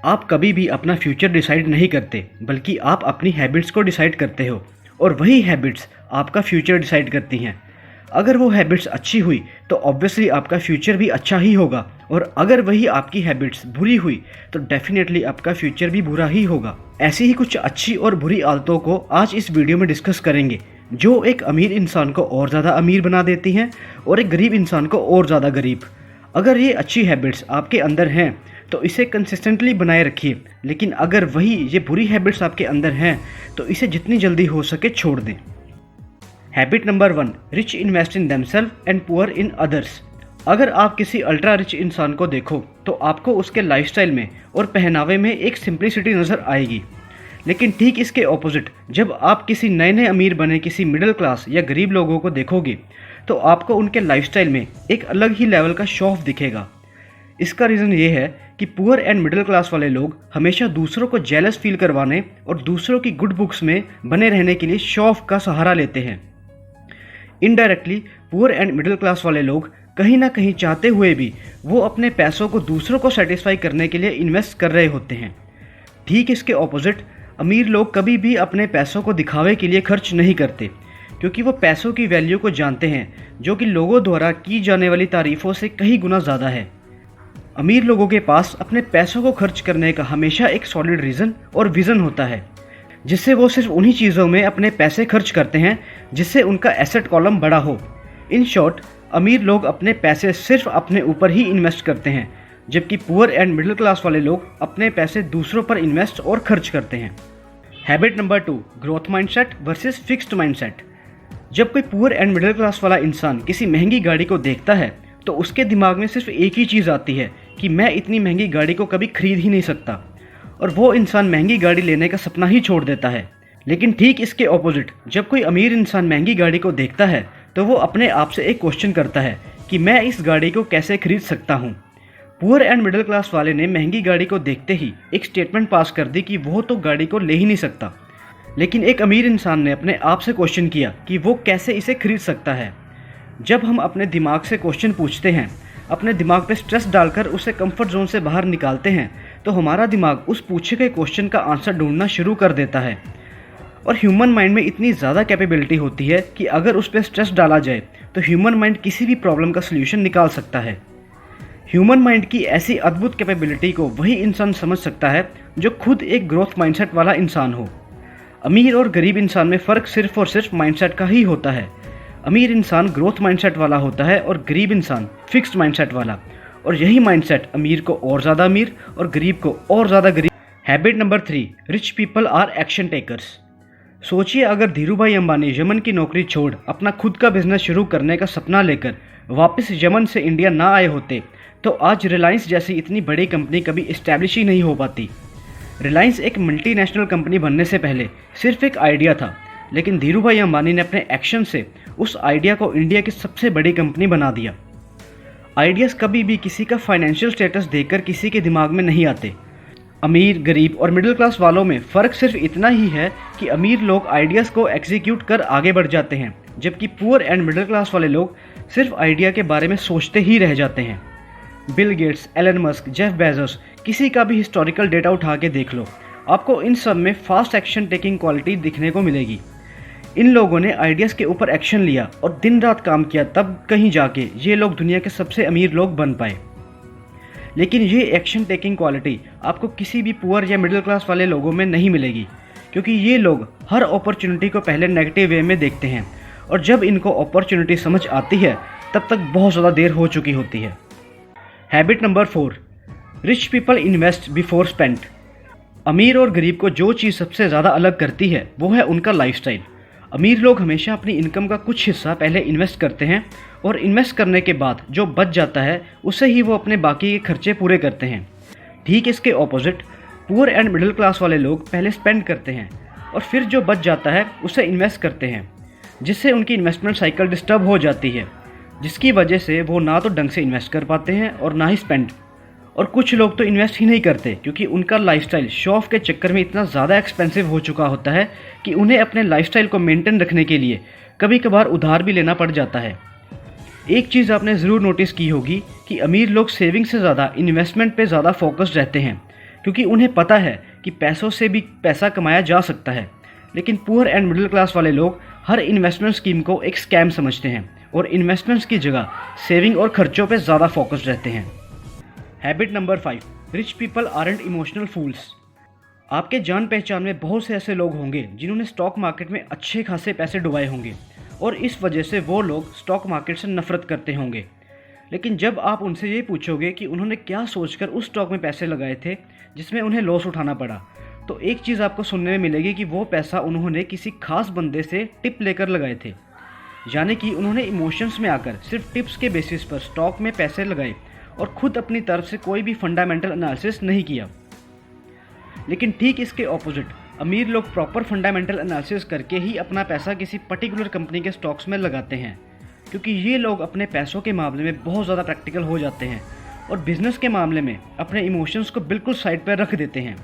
आप कभी भी अपना फ्यूचर डिसाइड नहीं करते, बल्कि आप अपनी हैबिट्स को डिसाइड करते हो और वही हैबिट्स आपका फ्यूचर डिसाइड करती हैं। अगर वो हैबिट्स अच्छी हुई तो ऑब्वियसली आपका फ्यूचर भी अच्छा ही होगा, और अगर वही आपकी हैबिट्स बुरी हुई तो डेफिनेटली आपका फ्यूचर भी बुरा ही होगा। ऐसी ही कुछ अच्छी और बुरी आदतों को आज इस वीडियो में डिस्कस करेंगे, जो एक अमीर इंसान को और ज़्यादा अमीर बना देती हैं और एक गरीब इंसान को और ज़्यादा गरीब। अगर ये अच्छी हैबिट्स आपके अंदर हैं तो इसे कंसिस्टेंटली बनाए रखिए, लेकिन अगर वही ये बुरी हैबिट्स आपके अंदर हैं तो इसे जितनी जल्दी हो सके छोड़ दें। Habit number 1, rich invest in themselves and poor in others. अगर आप किसी अल्ट्रा रिच इंसान को देखो तो आपको उसके लाइफस्टाइल में और पहनावे में एक सिंप्लिसिटी नज़र आएगी, लेकिन ठीक इसके ऑपोजिट जब आप किसी नए अमीर बने किसी मिडिल क्लास या गरीब लोगों को देखोगे तो आपको उनके लाइफस्टाइल में एक अलग ही लेवल का शो ऑफ दिखेगा। इसका रीज़न ये है कि पुअर एंड मिडिल क्लास वाले लोग हमेशा दूसरों को जेलस फील करवाने और दूसरों की गुड बुक्स में बने रहने के लिए शो ऑफ का सहारा लेते हैं। Indirectly poor and middle class वाले लोग कहीं ना कहीं चाहते हुए भी वो अपने पैसों को दूसरों को सेटिस्फाई करने के लिए इन्वेस्ट कर रहे होते हैं। ठीक इसके ऑपोजिट अमीर लोग कभी भी अपने पैसों को दिखावे के लिए खर्च नहीं करते, क्योंकि वो पैसों की वैल्यू को जानते हैं, जो कि लोगों द्वारा की जाने वाली तारीफ़ों से कई गुना ज़्यादा है। अमीर लोगों के पास अपने पैसों को खर्च करने का हमेशा एक सॉलिड रीज़न और विज़न होता है, जिससे वो सिर्फ उन्हीं चीज़ों में अपने पैसे खर्च करते हैं जिससे उनका एसेट कॉलम बड़ा हो। इन शॉर्ट, अमीर लोग अपने पैसे सिर्फ अपने ऊपर ही इन्वेस्ट करते हैं, जबकि पुअर एंड मिडिल क्लास वाले लोग अपने पैसे दूसरों पर इन्वेस्ट और खर्च करते हैं। Habit number 2, growth mindset versus fixed mindset. जब कोई पुअर एंड मिडिल क्लास वाला इंसान किसी महंगी गाड़ी को देखता है तो उसके दिमाग में सिर्फ एक ही चीज़ आती है कि मैं इतनी महंगी गाड़ी को कभी खरीद ही नहीं सकता, और वो इंसान महंगी गाड़ी लेने का सपना ही छोड़ देता है। लेकिन ठीक इसके ऑपोजिट जब कोई अमीर इंसान महंगी गाड़ी को देखता है तो वो अपने आप से एक क्वेश्चन करता है कि मैं इस गाड़ी को कैसे खरीद सकता हूँ। पुअर एंड मिडिल क्लास वाले ने महंगी गाड़ी को देखते ही एक स्टेटमेंट पास कर दी कि वो तो गाड़ी को ले ही नहीं सकता, लेकिन एक अमीर इंसान ने अपने आप से क्वेश्चन किया कि वो कैसे इसे खरीद सकता है। जब हम अपने दिमाग से क्वेश्चन पूछते हैं, अपने दिमाग पे स्ट्रेस डालकर उसे कंफर्ट जोन से बाहर निकालते हैं, तो हमारा दिमाग उस पूछे गए क्वेश्चन का आंसर ढूंढना शुरू कर देता है। और ह्यूमन माइंड में इतनी ज़्यादा कैपेबिलिटी होती है कि अगर उस पर स्ट्रेस डाला जाए तो ह्यूमन माइंड किसी भी प्रॉब्लम का सल्यूशन निकाल सकता है। ह्यूमन माइंड की ऐसी अद्भुत कैपेबिलिटी को वही इंसान समझ सकता है जो खुद एक ग्रोथ माइंडसेट वाला इंसान हो। अमीर और गरीब इंसान में फ़र्क सिर्फ और सिर्फ माइंडसेट का ही होता है। अमीर इंसान ग्रोथ माइंडसेट वाला होता है और गरीब इंसान फिक्स्ड माइंडसेट वाला, और यही माइंडसेट अमीर को और ज़्यादा अमीर और गरीब को और ज़्यादा गरीब। Habit number 3, rich people are action takers. सोचिए, अगर धीरूभाई अंबानी यमन की नौकरी छोड़ अपना खुद का बिजनेस शुरू करने का सपना लेकर वापस यमन से इंडिया ना आए होते तो आज रिलायंस जैसी इतनी बड़ी कंपनी कभी इस्टेब्लिश ही नहीं हो पाती। रिलायंस एक मल्टीनेशनल कंपनी बनने से पहले सिर्फ एक आइडिया था, लेकिन धीरूभाई अंबानी ने अपने एक्शन से उस आइडिया को इंडिया की सबसे बड़ी कंपनी बना दिया। आइडियाज़ कभी भी किसी का फाइनेंशियल स्टेटस देखकर किसी के दिमाग में नहीं आते। अमीर, गरीब और मिडिल क्लास वालों में फ़र्क सिर्फ इतना ही है कि अमीर लोग आइडियाज़ को एग्जीक्यूट कर आगे बढ़ जाते हैं, जबकि पुअर एंड मिडिल क्लास वाले लोग सिर्फ आइडिया के बारे में सोचते ही रह जाते हैं। Bill Gates, Elon Musk, Jeff Bezos, किसी का भी हिस्टोरिकल डेटा उठा के देख लो, आपको इन सब में फास्ट एक्शन टेकिंग क्वालिटी दिखने को मिलेगी। इन लोगों ने आइडियाज़ के ऊपर एक्शन लिया और दिन रात काम किया, तब कहीं जाके ये लोग दुनिया के सबसे अमीर लोग बन पाए। लेकिन ये एक्शन टेकिंग क्वालिटी आपको किसी भी पुअर या मिडिल क्लास वाले लोगों में नहीं मिलेगी, क्योंकि ये लोग हर अपॉर्चुनिटी को पहले नेगेटिव वे में देखते हैं, और जब इनको अपॉर्चुनिटी समझ आती है तब तक बहुत ज़्यादा देर हो चुकी होती है। Habit number 4, rich people invest before spend. अमीर और गरीब को जो चीज़ सबसे ज़्यादा अलग करती है वो है उनका लाइफस्टाइल। अमीर लोग हमेशा अपनी इनकम का कुछ हिस्सा पहले इन्वेस्ट करते हैं, और इन्वेस्ट करने के बाद जो बच जाता है उससे ही वो अपने बाकी के खर्चे पूरे करते हैं। ठीक इसके opposite poor and middle class वाले लोग पहले स्पेंड करते हैं और फिर जो बच जाता है उसे इन्वेस्ट करते हैं, जिससे उनकी इन्वेस्टमेंट साइकिल डिस्टर्ब हो जाती है, जिसकी वजह से वो ना तो ढंग से इन्वेस्ट कर पाते हैं और ना ही स्पेंड। और कुछ लोग तो इन्वेस्ट ही नहीं करते, क्योंकि उनका लाइफस्टाइल शो ऑफ के चक्कर में इतना ज़्यादा एक्सपेंसिव हो चुका होता है कि उन्हें अपने लाइफस्टाइल को मेंटेन रखने के लिए कभी कभार उधार भी लेना पड़ जाता है। एक चीज़ आपने ज़रूर नोटिस की होगी कि अमीर लोग सेविंग से ज़्यादा इन्वेस्टमेंट पे ज़्यादा फोकस्ड रहते हैं, क्योंकि उन्हें पता है कि पैसों से भी पैसा कमाया जा सकता है। लेकिन पुअर एंड मिडिल क्लास वाले लोग हर इन्वेस्टमेंट स्कीम को एक स्कैम समझते हैं और इन्वेस्टमेंट्स की जगह सेविंग और खर्चों पर ज़्यादा फोकस्ड रहते हैं। Habit number 5, rich people aren't emotional फूल्स। आपके जान पहचान में बहुत से ऐसे लोग होंगे जिन्होंने स्टॉक मार्केट में अच्छे खासे पैसे डुबाए होंगे और इस वजह से वो लोग स्टॉक मार्केट से नफरत करते होंगे। लेकिन जब आप उनसे ये पूछोगे कि उन्होंने क्या सोचकर उस स्टॉक में पैसे लगाए थे जिसमें उन्हें लॉस उठाना पड़ा, तो एक चीज़ आपको सुनने में मिलेगी कि वो पैसा उन्होंने किसी खास बंदे से टिप लेकर लगाए थे। यानी कि उन्होंने इमोशंस में आकर सिर्फ टिप्स के बेसिस पर स्टॉक में पैसे लगाए और खुद अपनी तरफ से कोई भी फंडामेंटल एनालिसिस नहीं किया। लेकिन ठीक इसके ऑपोजिट अमीर लोग प्रॉपर फंडामेंटल एनालिसिस करके ही अपना पैसा किसी पर्टिकुलर कंपनी के स्टॉक्स में लगाते हैं, क्योंकि ये लोग अपने पैसों के मामले में बहुत ज़्यादा प्रैक्टिकल हो जाते हैं और बिजनेस के मामले में अपने इमोशंस को बिल्कुल साइड पर रख देते हैं।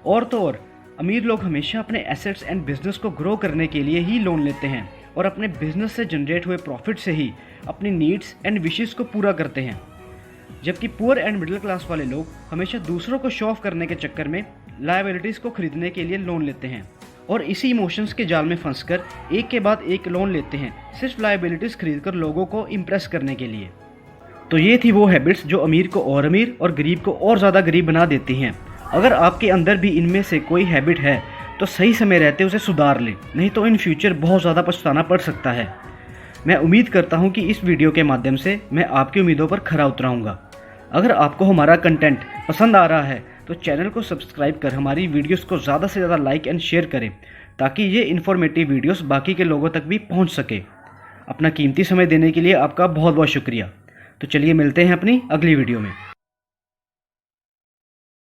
और तो और अमीर लोग हमेशा अपने एसेट्स एंड बिजनेस को ग्रो करने के लिए ही लोन लेते हैं और अपने बिजनेस से जनरेट हुए प्रॉफिट से ही अपनी नीड्स एंड विशेस को पूरा करते हैं। जबकि पुअर एंड मिडिल क्लास वाले लोग हमेशा दूसरों को शो ऑफ करने के चक्कर में लायबिलिटीज़ को खरीदने के लिए लोन लेते हैं और इसी इमोशंस के जाल में फंसकर एक के बाद एक लोन लेते हैं सिर्फ लायबिलिटीज़ खरीदकर लोगों को इम्प्रेस करने के लिए। तो ये थी वो हैबिट्स जो अमीर को और अमीर और गरीब को और ज़्यादा गरीब बना देती हैं। अगर आपके अंदर भी इनमें से कोई हैबिट है तो सही समय रहते उसे सुधार लें, नहीं तो इन फ्यूचर बहुत ज़्यादा पछताना पड़ सकता है। मैं उम्मीद करता हूँ कि इस वीडियो के माध्यम से मैं आपकी उम्मीदों पर खरा उतराऊँगा। अगर आपको हमारा कंटेंट पसंद आ रहा है तो चैनल को सब्सक्राइब कर हमारी वीडियोस को ज़्यादा से ज़्यादा लाइक एंड शेयर करें ताकि ये इन्फॉर्मेटिव वीडियोस बाकी के लोगों तक भी पहुंच सके। अपना कीमती समय देने के लिए आपका बहुत बहुत शुक्रिया। तो चलिए मिलते हैं अपनी अगली वीडियो में।